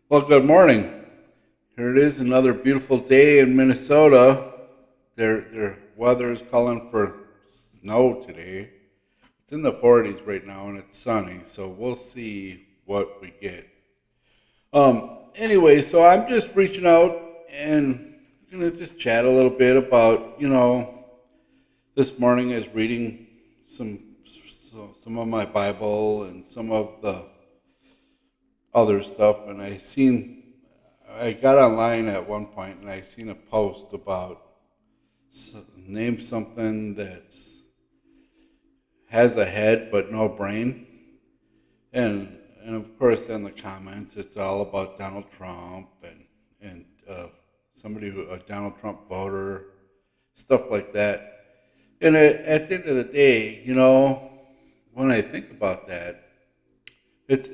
Well, good morning. Here it is, another beautiful day in Minnesota. Their weather is calling for snow today. It's in the 40s right now and it's sunny, so we'll see what we get. Anyway, so I'm just reaching out and gonna just chat a little bit about, this morning I was reading some some of my Bible and some of the other stuff, and I got online at one point and I seen a post about name something that has a head but no brain, and of course in the comments it's all about Donald Trump and somebody who a Donald Trump voter, stuff like that. And at the end of the day, when I think about that, it's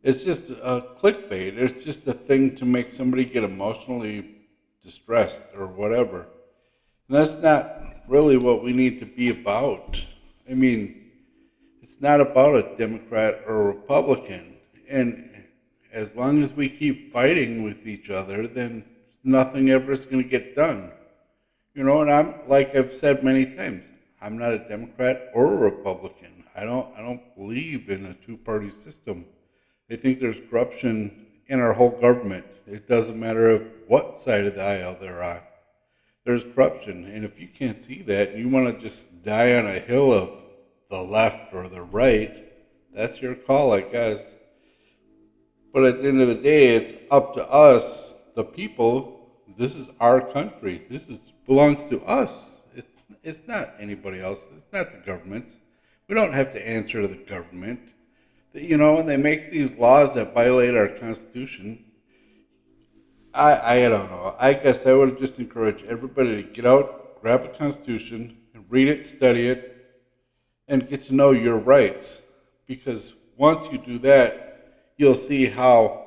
it's just a clickbait. It's just a thing to make somebody get emotionally distressed or whatever. And that's not really what we need to be about. I mean, it's not about a Democrat or a Republican. And as long as we keep fighting with each other, then nothing ever is going to get done. And I'm like I've said many times, I'm not a Democrat or a Republican. I don't believe in a two-party system. I think there's corruption in our whole government. It doesn't matter what side of the aisle they're on. There's corruption, and if you can't see that and you want to just die on a hill of the left or the right, that's your call, I guess. But at the end of the day, it's up to us, the people. This is our country. Belongs to us. It's not anybody else. It's not the government. We don't have to answer to the government. And they make these laws that violate our Constitution. I don't know. I guess I would just encourage everybody to get out, grab a Constitution, and read it, study it, and get to know your rights. Because once you do that, you'll see how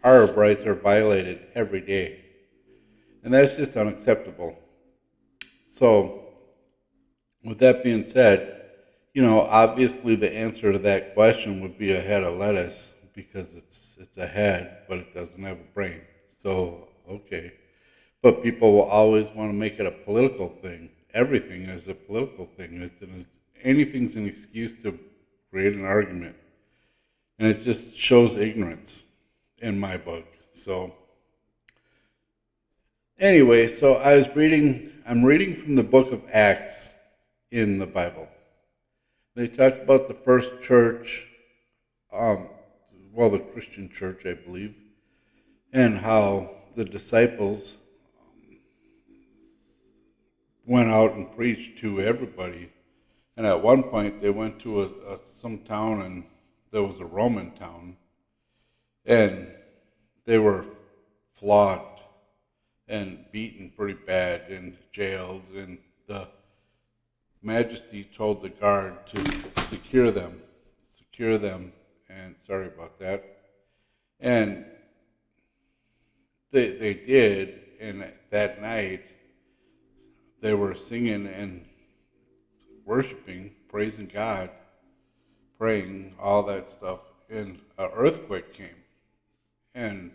our rights are violated every day. And that's just unacceptable. So, with that being said, obviously the answer to that question would be a head of lettuce because it's a head, but it doesn't have a brain. So, okay. But people will always want to make it a political thing. Everything is a political thing. Anything's an excuse to create an argument. And it just shows ignorance in my book. So, anyway, I'm reading from the book of Acts in the Bible. They talk about the first church, um, the Christian church, I believe, and how the disciples went out and preached to everybody. And at one point, they went to some town, and there was a Roman town, and they were flogged and beaten pretty bad and jailed, and the Majesty told the guard to secure them, and sorry about that. And they did, and that night they were singing and worshiping, praising God, praying, all that stuff, and an earthquake came and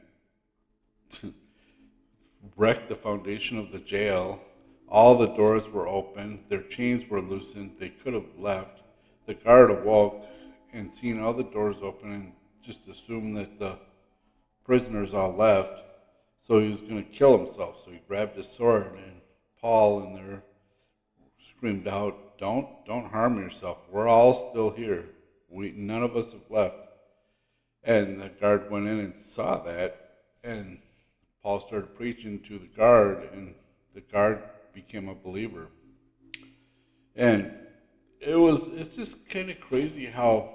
wrecked the foundation of the jail. All the doors were open, their chains were loosened, they could have left. The guard awoke and seen all the doors open and just assumed that the prisoners all left. So he was going to kill himself. So he grabbed his sword, and Paul in there screamed out, Don't harm yourself. We're all still here. None of us have left." And the guard went in and saw that, and Paul started preaching to the guard, and the guard became a believer. And it's just kind of crazy how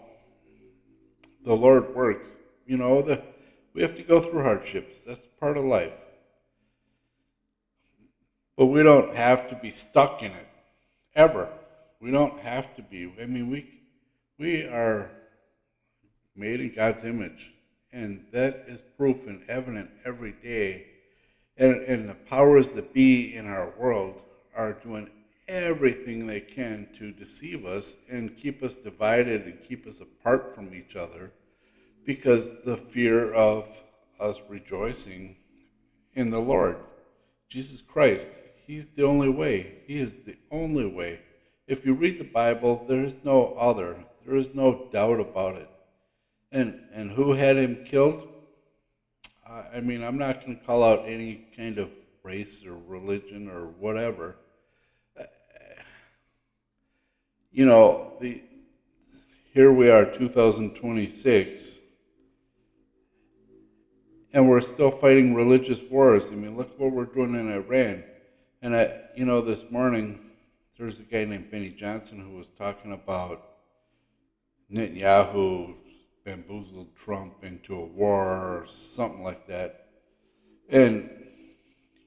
the Lord works. We have to go through hardships. That's part of life. But we don't have to be stuck in it ever. We don't have to be. I mean, we are made in God's image, and that is proof and evident every day. And the powers that be in our world are doing everything they can to deceive us and keep us divided and keep us apart from each other because the fear of us rejoicing in the Lord. Jesus Christ, He's the only way. He is the only way. If you read the Bible, there is no other. There is no doubt about it. And who had him killed? I mean, I'm not going to call out any kind of race or religion or whatever. You know, here we are, 2026, and we're still fighting religious wars. I mean, look what we're doing in Iran. And this morning, there's a guy named Benny Johnson who was talking about Netanyahu bamboozled Trump into a war or something like that. And,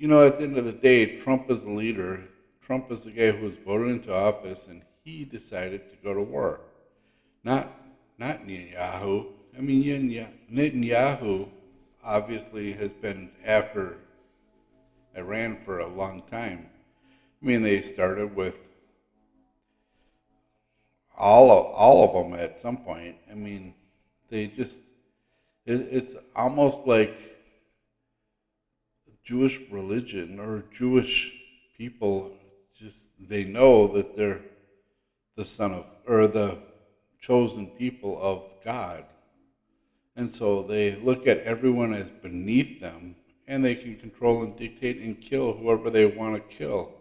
at the end of the day, Trump is the leader. Trump is the guy who was voted into office, and he decided to go to war. Not Netanyahu. I mean, Netanyahu obviously has been after Iran for a long time. I mean, they started with all of them at some point. I mean, it's almost like Jewish religion or Jewish people, just they know that they're the son of, or the chosen people of God. And so they look at everyone as beneath them, and they can control and dictate and kill whoever they want to kill.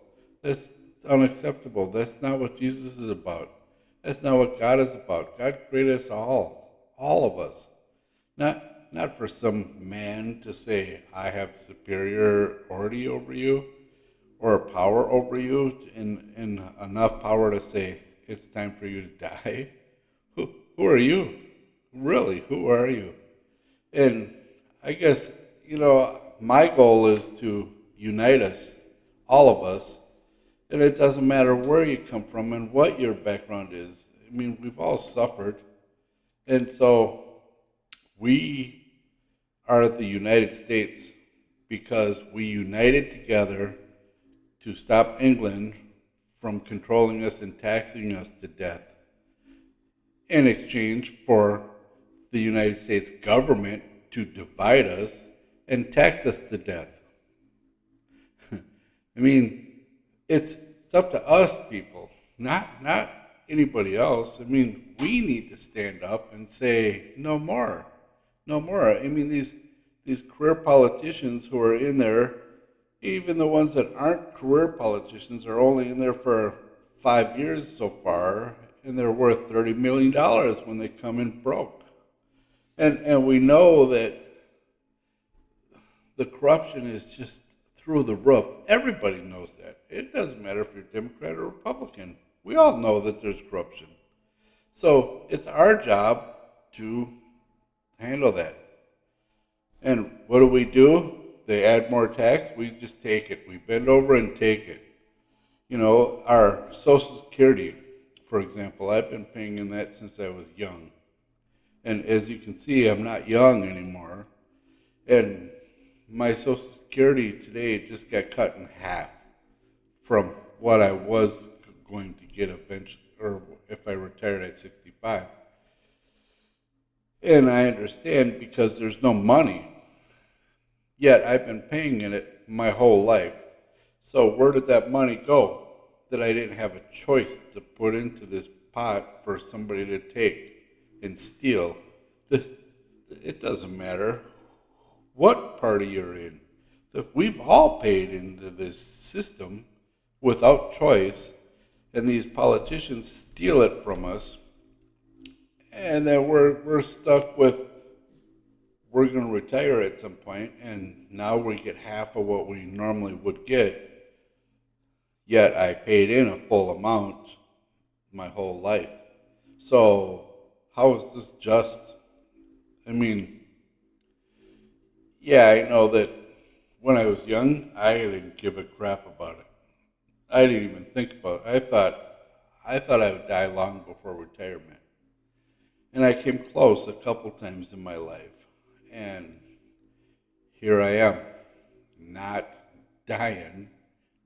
That's unacceptable. That's not what Jesus is about. That's not what God is about. God created us all of us. Not for some man to say, I have superiority over you or power over you, and enough power to say, it's time for you to die. Who are you? Really, who are you? And I guess, my goal is to unite us, all of us, and it doesn't matter where you come from and what your background is. I mean, we've all suffered. And so we are the United States because we united together to stop England from controlling us and taxing us to death in exchange for the United States government to divide us and tax us to death. I mean, it's up to us, people, not anybody else. I mean, we need to stand up and say, no more. No more. I mean, these career politicians who are in there, even the ones that aren't career politicians, are only in there for 5 years so far, and they're worth $30 million when they come in broke. And we know that the corruption is just through the roof. Everybody knows that. It doesn't matter if you're Democrat or Republican. We all know that there's corruption. So it's our job to handle that. And what do? They add more tax, we just take it. We bend over and take it. Our Social Security, for example, I've been paying in that since I was young. And as you can see, I'm not young anymore. And my Social Security today just got cut in half from what I was going to get eventually, or if I retired at 65. And I understand because there's no money. Yet I've been paying in it my whole life. So where did that money go that I didn't have a choice to put into this pot for somebody to take and steal? It doesn't matter what party you're in. We've all paid into this system without choice, and these politicians steal it from us, and then we're stuck with, we're going to retire at some point, and now we get half of what we normally would get, yet I paid in a full amount my whole life. So how is this just? I mean, yeah, I know that when I was young, I didn't give a crap about it. I didn't even think about it. I thought I would die long before retirement. And I came close a couple times in my life. And here I am, not dying,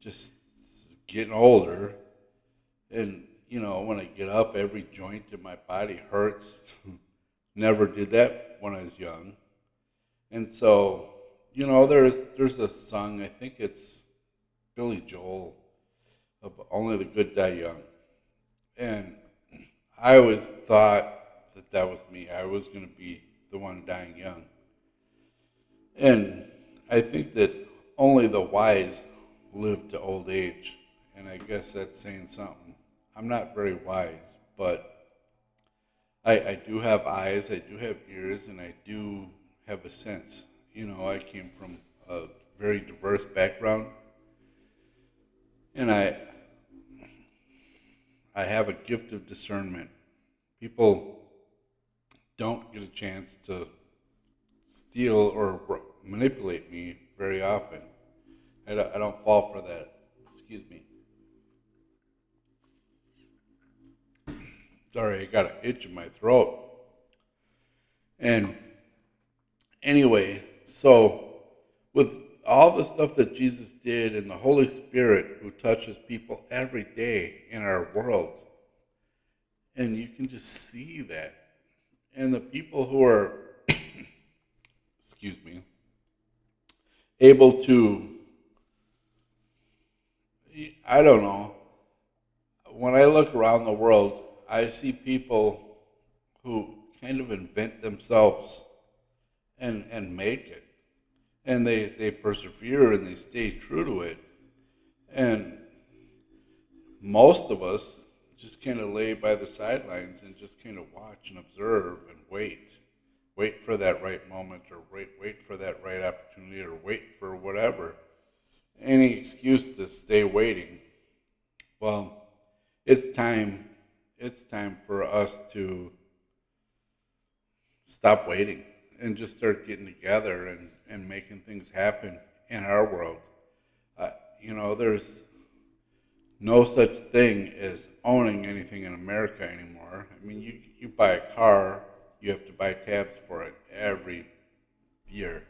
just getting older. And, when I get up, every joint in my body hurts. Never did that when I was young. And so, there's a song, I think it's Billy Joel, of Only the Good Die Young. And I always thought that that was me. I was going to be the one dying young. And I think that only the wise live to old age. And I guess that's saying something. I'm not very wise, but I do have eyes, I do have ears, and I do have a sense. I came from a very diverse background, and I have a gift of discernment. People don't get a chance to steal or manipulate me very often. I don't fall for that. Excuse me. Sorry, I got an itch in my throat. And anyway, so with all the stuff that Jesus did and the Holy Spirit who touches people every day in our world, and you can just see that. And the people who are, excuse me, able to, I don't know, when I look around the world, I see people who kind of invent themselves and make it. And they persevere and they stay true to it. And most of us just kind of lay by the sidelines and just kind of watch and observe and wait. Wait for that right moment or wait for that right opportunity or wait for whatever. Any excuse to stay waiting. Well, it's time. It's time for us to stop waiting and just start getting together and making things happen in our world. There's no such thing as owning anything in America anymore. I mean, you buy a car, you have to buy tabs for it every year.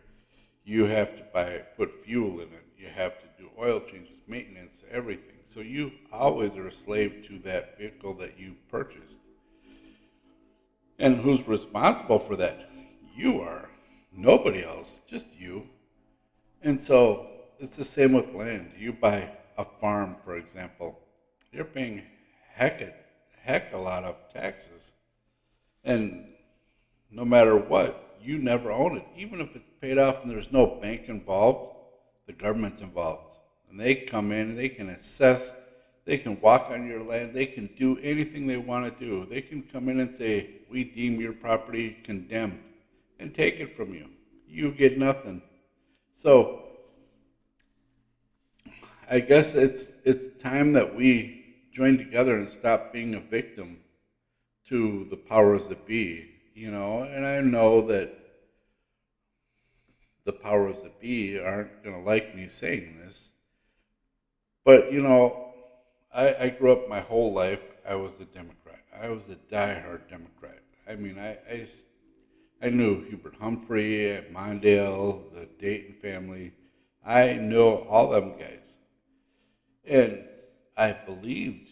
You have to put fuel in it. You have to do oil changes, maintenance, everything. So you always are a slave to that vehicle that you purchased. And who's responsible for that? You are. Nobody else, just you. And so it's the same with land. You buy a farm, for example, you're paying heck a lot of taxes. And no matter what, you never own it. Even if it's paid off and there's no bank involved, the government's involved. And they come in, they can assess, they can walk on your land, they can do anything they want to do. They can come in and say, we deem your property condemned and take it from you. You get nothing. So I guess it's time that we join together and stop being a victim to the powers that be. And I know that the powers that be aren't going to like me saying this, but I grew up my whole life. I was a Democrat. I was a diehard Democrat. I mean, I knew Hubert Humphrey, Mondale, the Dayton family. I know all them guys. And I believed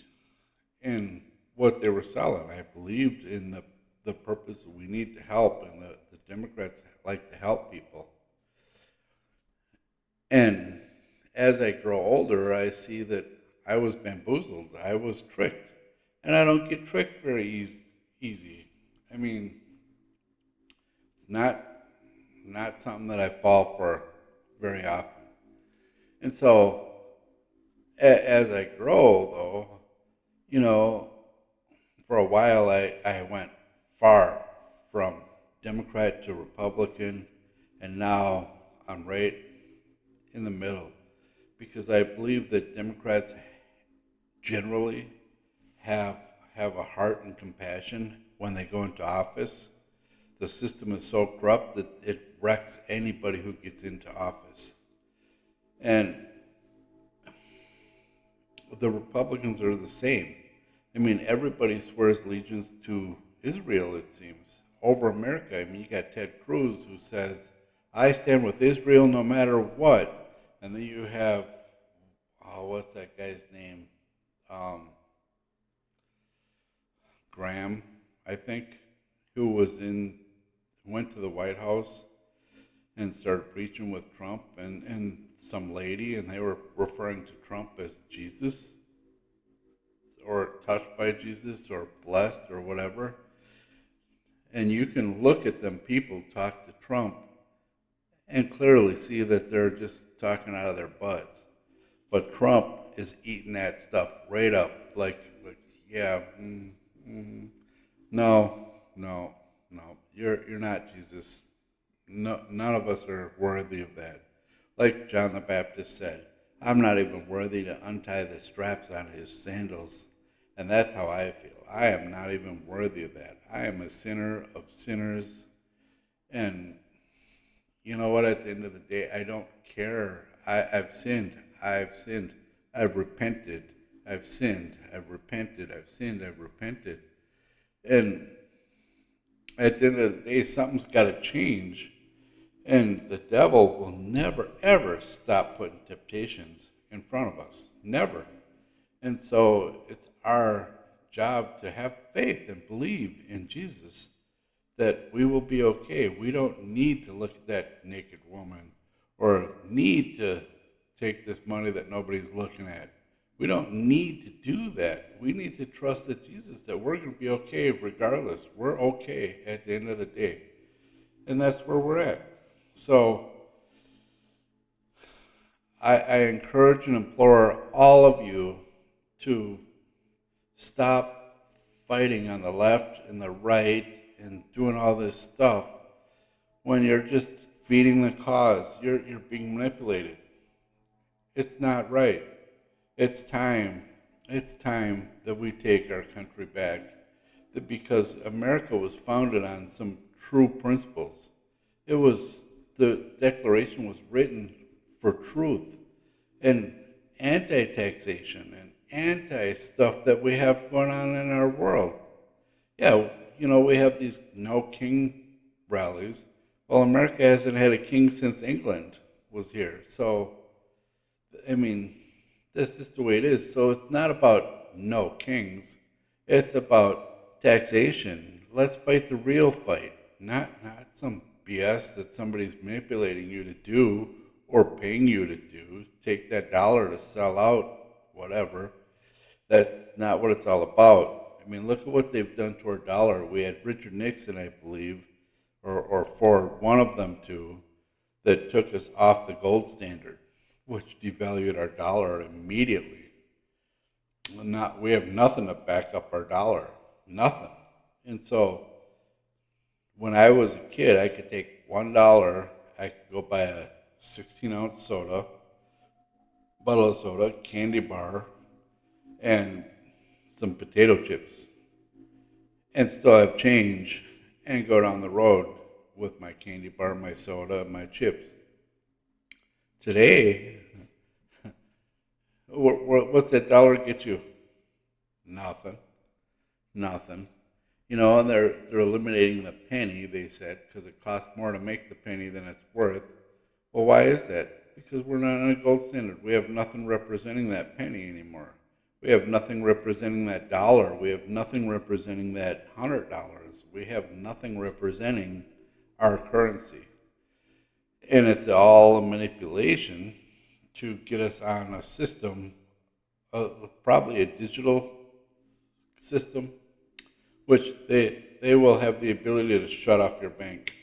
in what they were selling. I believed in the purpose that we need to help, and the Democrats like to help people. And as I grow older, I see that I was bamboozled. I was tricked. And I don't get tricked very easy. I mean, it's not something that I fall for very often. And so as I grow, though, you know, for a while I went far from Democrat to Republican, and now I'm right in the middle because I believe that Democrats generally have a heart and compassion when they go into office. The system is so corrupt that it wrecks anybody who gets into office. And the Republicans are the same. I mean, everybody swears allegiance to Israel, it seems. Over America, I mean, you got Ted Cruz who says, I stand with Israel no matter what. And then you have, what's that guy's name? Graham, I think, who went to the White House. and started preaching with Trump and some lady, and they were referring to Trump as Jesus or touched by Jesus or blessed or whatever. And you can look at them people talk to Trump and clearly see that they're just talking out of their butts. But Trump is eating that stuff right up, like yeah, no, no, no, you're not Jesus. No, none of us are worthy of that. Like John the Baptist said, I'm not even worthy to untie the straps on his sandals. And that's how I feel. I am not even worthy of that. I am a sinner of sinners. And you know what? At the end of the day, I don't care. I've sinned. I've sinned. I've repented. I've sinned. I've repented. I've sinned. I've repented. And at the end of the day, something's got to change. And the devil will never, ever stop putting temptations in front of us. Never. And so it's our job to have faith and believe in Jesus that we will be okay. We don't need to look at that naked woman or need to take this money that nobody's looking at. We don't need to do that. We need to trust that Jesus, that we're going to be okay regardless. We're okay at the end of the day. And that's where we're at. So I encourage and implore all of you to stop fighting on the left and the right and doing all this stuff when you're just feeding the cause. You're being manipulated. It's not right. It's time. It's time that we take our country back. Because America was founded on some true principles. The Declaration was written for truth and anti-taxation and anti-stuff that we have going on in our world. Yeah, we have these no king rallies. Well, America hasn't had a king since England was here. So, I mean, that's just the way it is. So it's not about no kings. It's about taxation. Let's fight the real fight, not some BS that somebody's manipulating you to do or paying you to do. Take that dollar to sell out whatever. That's not what it's all about. I mean, look at what they've done to our dollar. We had Richard Nixon, I believe, or Ford, one of them two, that took us off the gold standard, which devalued our dollar immediately. We have nothing to back up our dollar, nothing. And so when I was a kid, I could take $1, I could go buy a 16-ounce soda, bottle of soda, candy bar, and some potato chips, and still have change and go down the road with my candy bar, my soda, and my chips. Today, what's that dollar get you? Nothing. Nothing. And they're eliminating the penny, they said, because it costs more to make the penny than it's worth. Well, why is that? Because we're not on a gold standard. We have nothing representing that penny anymore. We have nothing representing that dollar. We have nothing representing that $100. We have nothing representing our currency. And it's all a manipulation to get us on a system, probably a digital system, which they will have the ability to shut off your bank,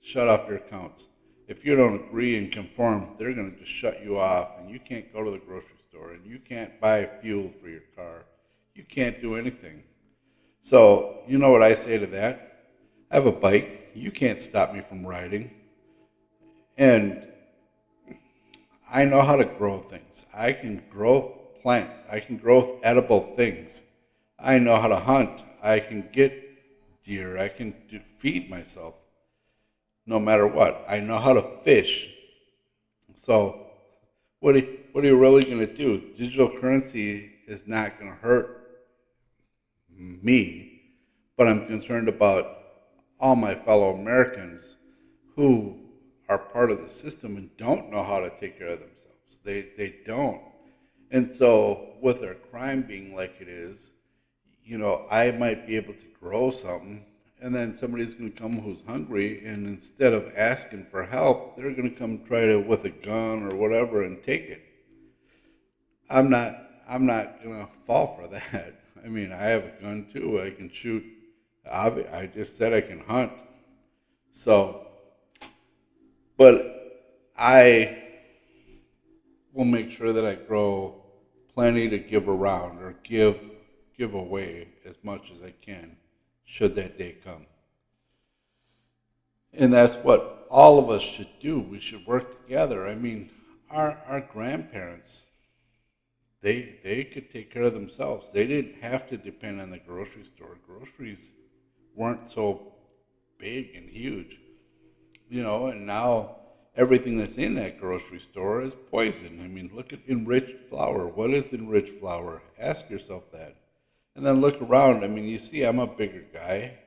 shut off your accounts. If you don't agree and conform, they're going to just shut you off, and you can't go to the grocery store, and you can't buy fuel for your car. You can't do anything. So, you know what I say to that? I have a bike. You can't stop me from riding. And I know how to grow things. I can grow plants. I can grow edible things. I know how to hunt. I can get deer. I can feed myself no matter what. I know how to fish. So what are you really going to do? Digital currency is not going to hurt me, but I'm concerned about all my fellow Americans who are part of the system and don't know how to take care of themselves. They don't. And so with our crime being like it is, I might be able to grow something and then somebody's going to come who's hungry, and instead of asking for help, they're going to come try to with a gun or whatever and take it. I'm not I'm not going to fall for that. I mean, I have a gun too. I can shoot. I just said I can hunt. So, but I will make sure that I grow plenty to give around or give away as much as I can should that day come. And that's what all of us should do. We should work together. I mean, our grandparents, they could take care of themselves. They didn't have to depend on the grocery store. Groceries weren't so big and huge, and now everything that's in that grocery store is poison. I mean, look at enriched flour. What is enriched flour? Ask yourself that. And then look around. I mean, you see, I'm a bigger guy.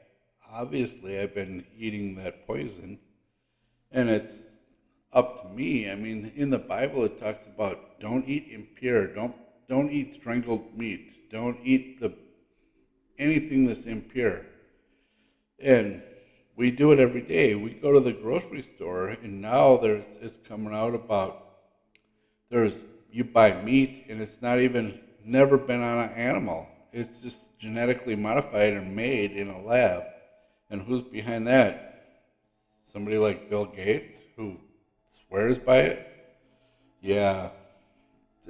Obviously, I've been eating that poison, and it's up to me. I mean, in the Bible, it talks about don't eat impure, don't eat strangled meat, don't eat the anything that's impure. And we do it every day. We go to the grocery store, and now it's coming out about there's you buy meat, and it's not even never been on an animal. It's just genetically modified and made in a lab. And who's behind that? Somebody like Bill Gates who swears by it? Yeah.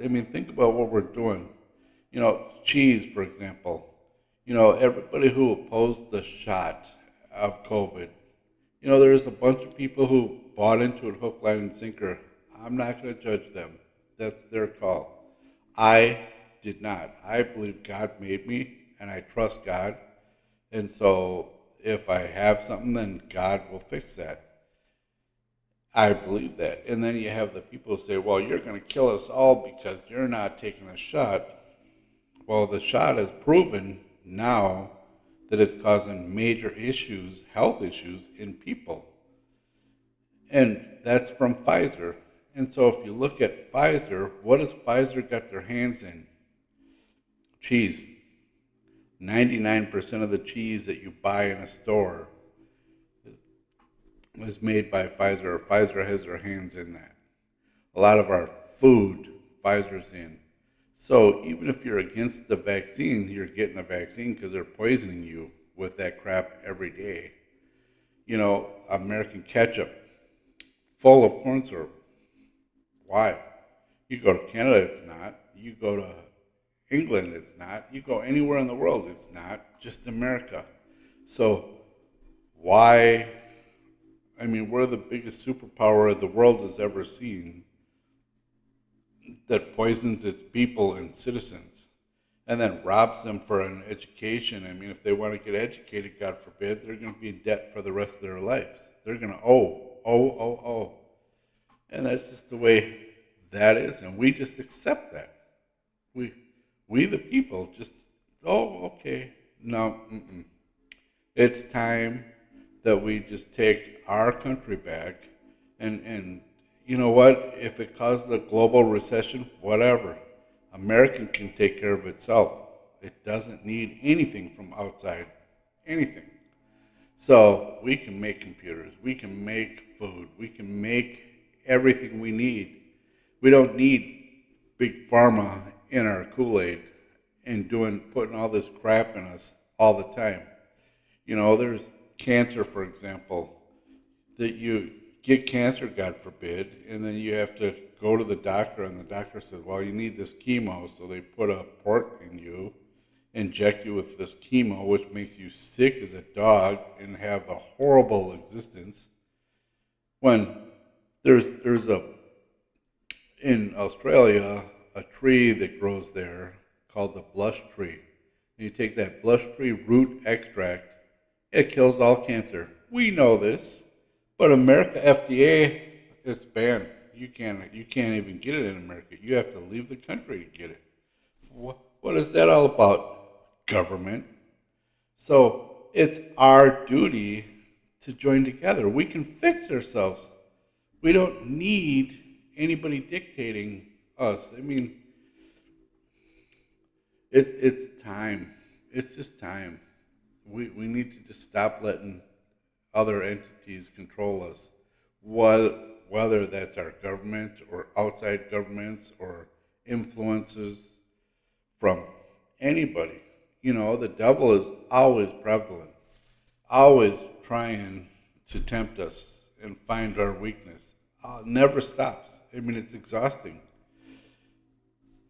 I mean, think about what we're doing. Cheese, for example. Everybody who opposed the shot of COVID, there's a bunch of people who bought into it hook, line, and sinker. I'm not going to judge them. That's their call. I did not. I believe God made me, and I trust God. And so if I have something, then God will fix that. I believe that. And then you have the people who say, well, you're going to kill us all because you're not taking a shot. Well, the shot has proven now that it's causing major issues, health issues in people. And that's from Pfizer. And so if you look at Pfizer, what has Pfizer got their hands in? Cheese. 99% of the cheese that you buy in a store is made by Pfizer, or Pfizer has their hands in that. A lot of our food, Pfizer's in. So even if you're against the vaccine, you're getting the vaccine because they're poisoning you with that crap every day. American ketchup, full of corn syrup. Why? You go to Canada, it's not. You go to England, it's not. You go anywhere in the world, it's not. Just America. So why? I mean, we're the biggest superpower the world has ever seen that poisons its people and citizens and then robs them for an education. I mean, if they want to get educated, God forbid, they're going to be in debt for the rest of their lives. They're going to owe. And that's just the way that is, and we just accept that. We the people, just, okay. No, it's time that we just take our country back and you know what? If it causes a global recession, whatever. America can take care of itself. It doesn't need anything from outside, anything. So we can make computers, we can make food, we can make everything we need. We don't need big pharma in our Kool-Aid and putting all this crap in us all the time. There's cancer, for example, that you get cancer, God forbid, and then you have to go to the doctor, and the doctor says, well, you need this chemo, so they put a port in you, inject you with this chemo, which makes you sick as a dog and have a horrible existence. When there's in Australia, a tree that grows there called the blush tree. And you take that blush tree root extract, it kills all cancer. We know this, but America FDA, it's banned. You can't even get it in America. You have to leave the country to get it. What is that all about? Government. So it's our duty to join together. We can fix ourselves. We don't need anybody dictating us. I mean, it's time. It's just time. we need to just stop letting other entities control us. Whether that's our government or outside governments or influences from anybody. The devil is always prevalent, always trying to tempt us and find our weakness. Never stops. I mean, it's exhausting.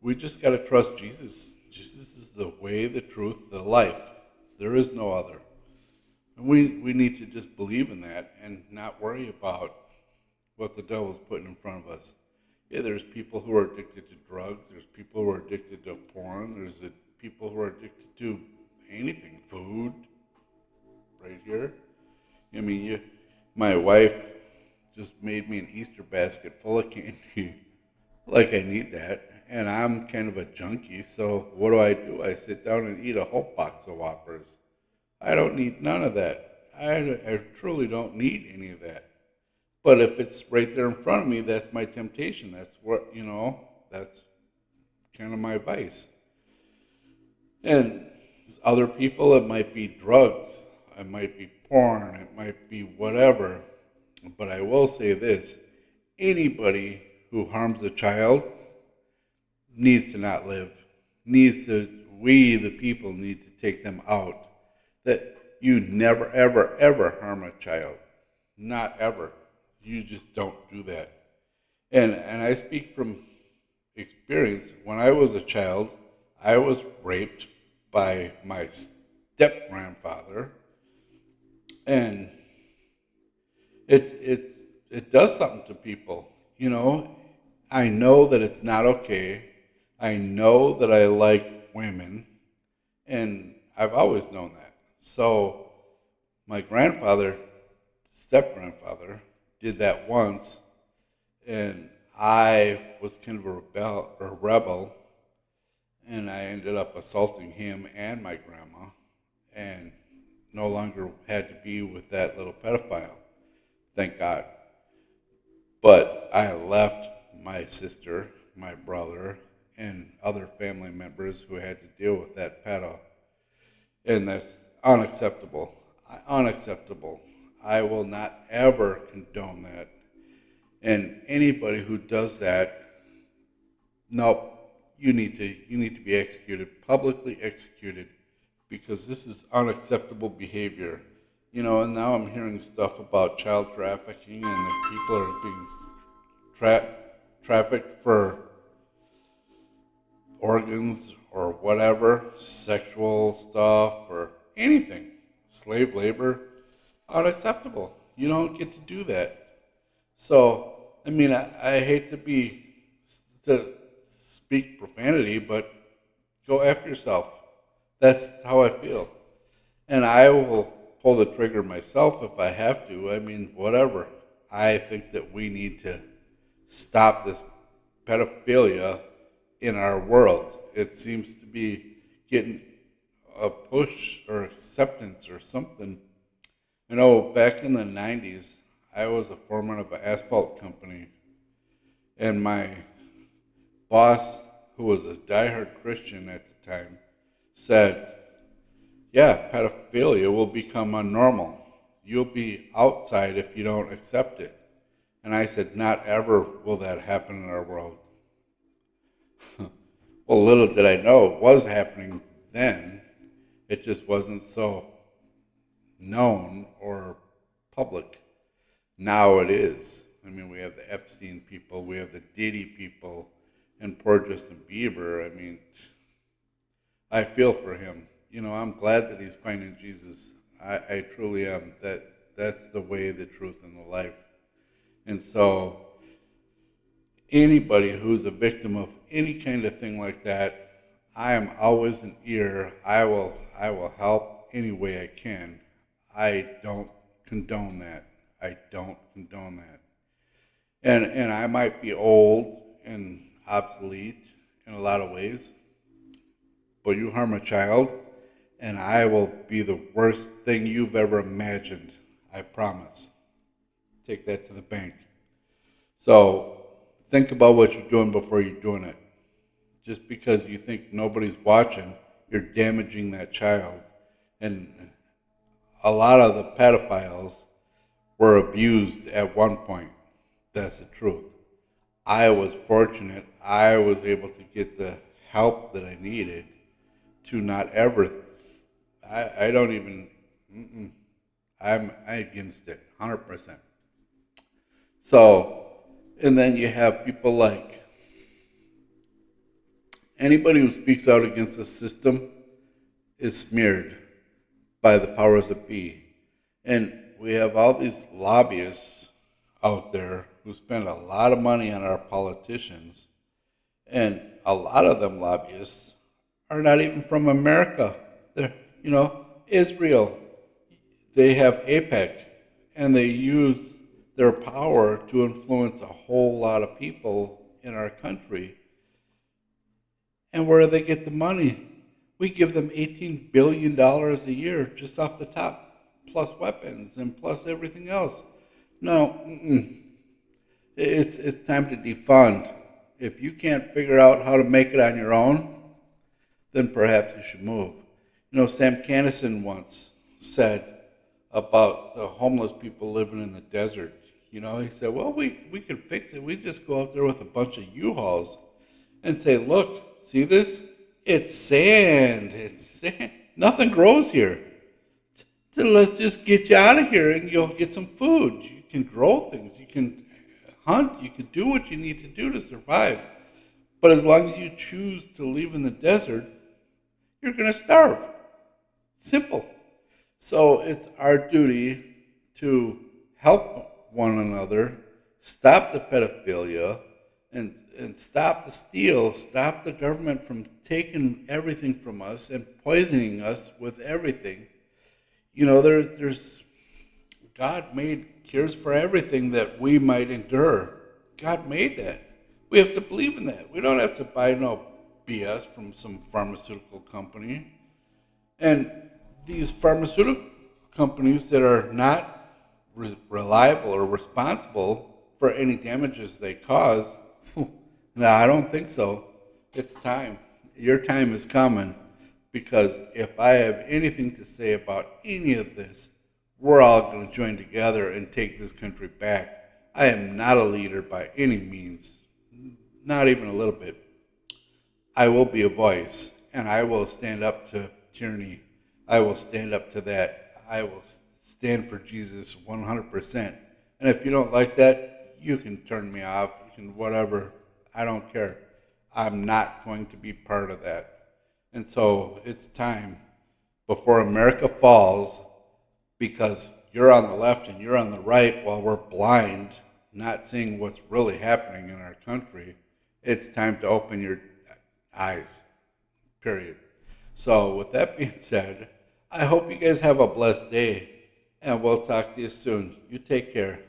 We just got to trust Jesus. Jesus is the way, the truth, the life. There is no other. And we need to just believe in that and not worry about what the devil's putting in front of us. Yeah, there's people who are addicted to drugs. There's people who are addicted to porn. There's people who are addicted to anything, food, right here. I mean, my wife just made me an Easter basket full of candy. Like I need that. And I'm kind of a junkie, so what do? I sit down and eat a whole box of Whoppers. I don't need none of that. I truly don't need any of that. But if it's right there in front of me, that's my temptation. That's kind of my vice. And other people, it might be drugs, it might be porn, it might be whatever. But I will say this: anybody who harms a child needs to not live. We, the people, need to take them out. That you never, ever, ever harm a child. Not ever. You just don't do that. And I speak from experience. When I was a child, I was raped by my step grandfather, and it does something to people. I know that it's not okay. I know that I like women, and I've always known that. So my step grandfather, did that once, and I was kind of a rebel, and I ended up assaulting him and my grandma, and no longer had to be with that little pedophile. Thank God. But I left my sister, my brother, and other family members who had to deal with that pedo. And that's unacceptable. Unacceptable. I will not ever condone that. And anybody who does that, no, you need to be executed, publicly executed, because this is unacceptable behavior. And now I'm hearing stuff about child trafficking, and that people are being trafficked for organs or whatever, sexual stuff or anything, slave labor, unacceptable. You don't get to do that. So, I mean, I hate to speak profanity, but go after yourself. That's how I feel. And I will pull the trigger myself if I have to. I mean, whatever. I think that we need to stop this pedophilia in our world. It seems to be getting a push or acceptance or something. Back in the 90s, I was a foreman of an asphalt company, and my boss, who was a diehard Christian at the time, said, yeah, pedophilia will become a normal. You'll be outside if you don't accept it. And I said, not ever will that happen in our world. Well, little did I know it was happening then. It just wasn't so known or public. Now it is. I mean, we have the Epstein people, we have the Diddy people, and poor Justin Bieber. I mean, I feel for him. I'm glad that he's finding Jesus. I truly am. That's the way, the truth, and the life. And so anybody who's a victim of any kind of thing like that, I am always an ear. I will help any way I can. I don't condone that. I don't condone that. And I might be old and obsolete in a lot of ways, but you harm a child, and I will be the worst thing you've ever imagined. I promise. Take that to the bank. So think about what you're doing before you're doing it. Just because you think nobody's watching, you're damaging that child. And a lot of the pedophiles were abused at one point. That's the truth. I was fortunate. I was able to get the help that I needed to not ever. I don't even. Mm-mm, I'm against it, 100%. So, and then you have people like anybody who speaks out against the system is smeared by the powers that be. And we have all these lobbyists out there who spend a lot of money on our politicians. And a lot of them lobbyists are not even from America. They're, Israel. They have APEC, and they use their power to influence a whole lot of people in our country. And where do they get the money? We give them $18 billion a year just off the top, plus weapons and plus everything else. No, it's time to defund. If you can't figure out how to make it on your own, then perhaps you should move. Sam Kinison once said about the homeless people living in the desert. He said, well, we can fix it. We just go out there with a bunch of U-Hauls and say, look, see this? It's sand. It's sand. Nothing grows here. So let's just get you out of here and you'll get some food. You can grow things. You can hunt. You can do what you need to do to survive. But as long as you choose to live in the desert, you're going to starve. Simple. So it's our duty to help one another, stop the pedophilia, and stop the steal, stop the government from taking everything from us and poisoning us with everything. There's God made cures for everything that we might endure. God made that. We have to believe in that. We don't have to buy no BS from some pharmaceutical company. And these pharmaceutical companies that are not reliable or responsible for any damages they cause, no, I don't think so. It's time. Your time is coming, because if I have anything to say about any of this, we're all going to join together and take this country back. I am not a leader by any means, not even a little bit. I will be a voice, and I will stand up to tyranny. I will stand up to that. I will stand for Jesus 100%. And if you don't like that, you can turn me off. You can whatever. I don't care. I'm not going to be part of that. And so it's time before America falls, because you're on the left and you're on the right while we're blind, not seeing what's really happening in our country. It's time to open your eyes, period. So with that being said, I hope you guys have a blessed day, and we'll talk to you soon. You take care.